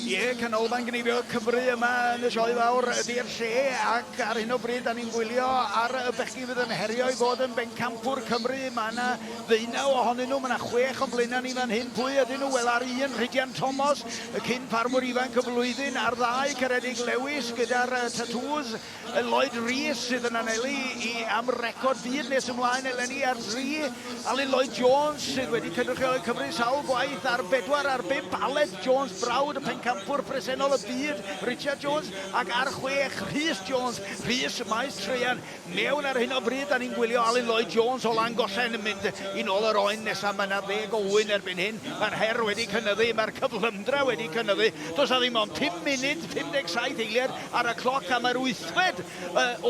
Ie, canolfan Cneifio Cymru yma yn y sioe fawr ydy'r lle ac ar hyn o bryd da ni'n gwylio ar y bechi fydd yn herio i fod yn Pencampwriaeth Cymru. Mae yna 19 ohonyn nhw, mae yna 6 o'n blaenau ni fan hyn. Pwy ydyn nhw? Wel, ar un Rhydian Thomas, y cyn ffarmwr ifanc y flwyddyn, ar 2 Caredig Lewis gyda'r tatŵs Lloyd Rhys sydd yn anelu am record byd nes ymlaen eleni ar 3. Alun Lloyd Jones sydd wedi cynrychioli Cymru sawl gwaith ar 4 ar 5. Aled Jones, brawd y Pencampwriaeth presennol y byd, Richard Jones, ac ar 6 Rhys Jones, Rhys maes treian. Mewn ar hyn o bryd, da ni'n gwylio Alun Lloyd Jones o Langollen yn mynd i nôl yr oen nesaf. Mae yna 10 o wyn erbyn hyn. Mae'r her wedi cynyddu, mae'r cyflymdra wedi cynyddu. Does na ddim ond 5 munud, 57 eiliad ar y cloc a mae'r 8fed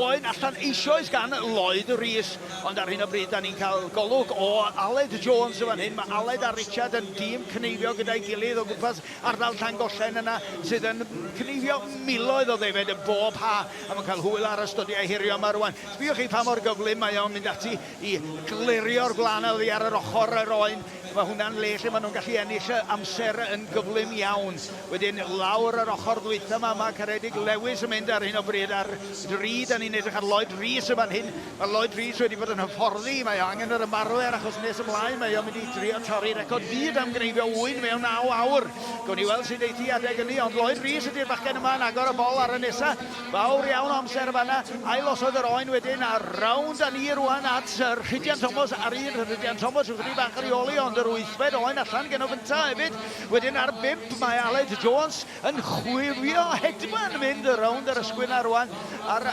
oen allan eisoes gan Lloyd Rhys. Ond ar hyn o bryd, da ni'n cael golwg o Aled Jones yn fan hyn. Mae Aled a Richard yn dîm cneifio gyda'i gilydd o gwmpas ardal Llangollen yna sydd yn cneifio miloedd o ddefed y bob ha a mae'n cael hwyl ar y studiau hirio yma rwan. Sbiwch chi pa mor gyflym mae o'n mynd ati i glirio'r glanel i ar yr ochr yr oen. Mae hwnna'n le lle maen nhw'n gallu ennill amser yn gyflym iawn. Wedyn lawr yr ochr ddwytha yma, mae Caredig Lewis yn mynd ar hyn o bryd ar 3. Da ni'n edrych ar Lloyd Rhys yn fan hyn. Mae Lloyd Rhys wedi bod yn hyfforddi. Mae angen yr ymarfer achos nes ymlaen. Mae o'n mynd i drio torri record byd am gneifio wyn mewn 9 awr. Gawn ni weld sy'n deiti adeg hynny, ond Lloyd Rhys ydy'r bachgen yma yn agor y bol ar y nesa. Fawr iawn o amser fanna. Ailosodd yr oen wedyn a rawnd a ni rwan at Rhydian Thomas ar un. Rhydian Thomas wrth i bach reoli, ond yr 8fed oen allan gen o fynta hefyd. Wedyn ar 5 mae Aled Jones yn chwifio hedfan mynd y rawnd yr ysgwyn ar rwan ar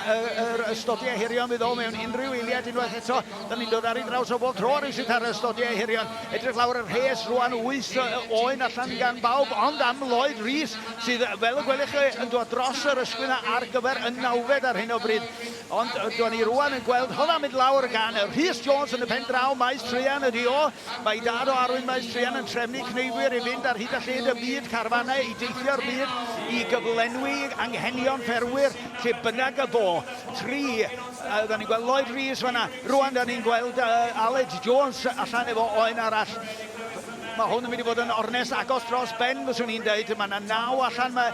y stodiau hirion fydd o mewn unrhyw eiliad unwaith eto. Da ni'n dod ar ei draws o bob tro rwy'n ar y stodiau hirion. Edrych lawr yr hes rwan 8 oen allan gan bawb, ond am Lloyd Rhys sydd fel y gwelwch chi yn dod dros yr ysgwyn ar gyfer y 9fed ar hyn o bryd. Ond dwi'n ni rwan yn gweld hwnna mynd lawr gan Rhys Jones yn y pen draw maes treian ydi o. Mae dad o arwyn maes treian yn trefnu cneifwyr i fynd ar hyd a lled y byd carfanau i deithio'r byd i gyflenwi anghenion fferwyr lle bynnag y bo. 3. Da ni'n gweld Lloyd Rhys fanna. Rwan da ni'n gweld Aled Jones allan efo oen arall. Mae hwn yn mynd i fod yn ornes agos dros ben, fyswn i'n dweud. Mae yna 9 allan, mae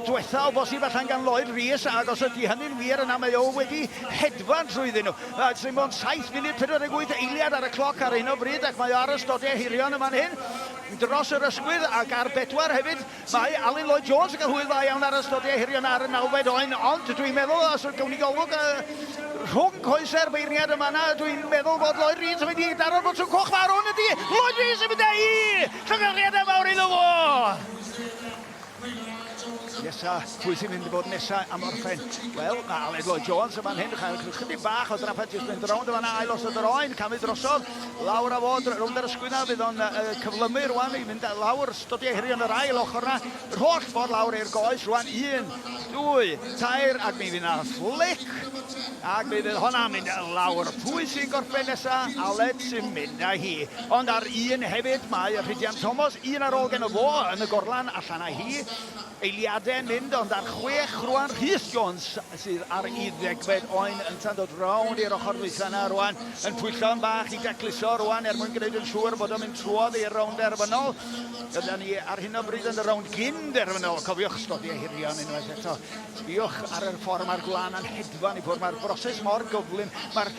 diwetha o bosib allan gan Lloyd Rhys, ac os ydy hynny'n wir yna mae o wedi hedfan trwyddyn nhw. Mae'n bod 7 munud 48 eiliad ar y cloc ar hyn o bryd, ac mae ar y stodiau hirion yma'n hyn. Dros yr ysgwydd ac ar 4 hefyd, mae Alun Lloyd Jones yn cael hwyl dda iawn ar y stodiau hirion ar y 9fed oen, ond dwi'n meddwl, os gawn ni golwg rhwng coese'r beirniad yma yna, dwi'n meddwl bod Lloyd Rhys yn mynd i daro'r bod sy'n coch fawr hwn ydi. Lloyd Rhys yn mynd i llygariadau fawr iddo fo. Nesa, pwy sy'n mynd i fod nesa am orffen? Wel, mae Aled Lloyd Jones yma'n hyn, chydig bach o drafod jyst mynd rownd yma ailosodd yr oen, camau drosodd, lawr a fod rownd yr ysgwyna, fydd o'n cyflymu rwan i mynd lawr, stodiau hirion yr ail ochr yna, yr holl ffordd lawr i'r goes rwan, 1, 2, 3, ac mi fydd na flic, ac mi fydd hwnna mynd lawr. Pwy sy'n gorffen nesa? Aled sy'n mynd â hi. Ond ar 1 hefyd, mae Rhydian Thomas, 1 ar ôl gen o fo yn y gorlan allan â hi. Eiliadau'n mynd, ond ar 6 rwan Rhys Jones sydd ar 10fed oen yn tan dod rownd i'r ochr ddwytha yna rwan, yn pwyllo yn bach i decluso rwan mwyn gwneud yn siŵr bod o'n mynd trwodd i'r rownd derfynol. Dyna ni ar hyn o bryd yn y rownd gyn-derfynol. Cofiwch stodiau hirion unwaith eto. Sbiwch ar yr ffordd mae'r glan yn hedfan i fwrdd. Mae'r broses mor gyflym. Mae'r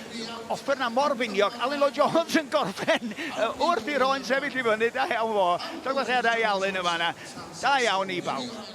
offer na mor finiog. Alun Lloyd Jones yn gorffen wrth i'r oen sefyll i fyny. Da iawn fo. Togwyddiadau Alun yma yna. Da iawn i bawb.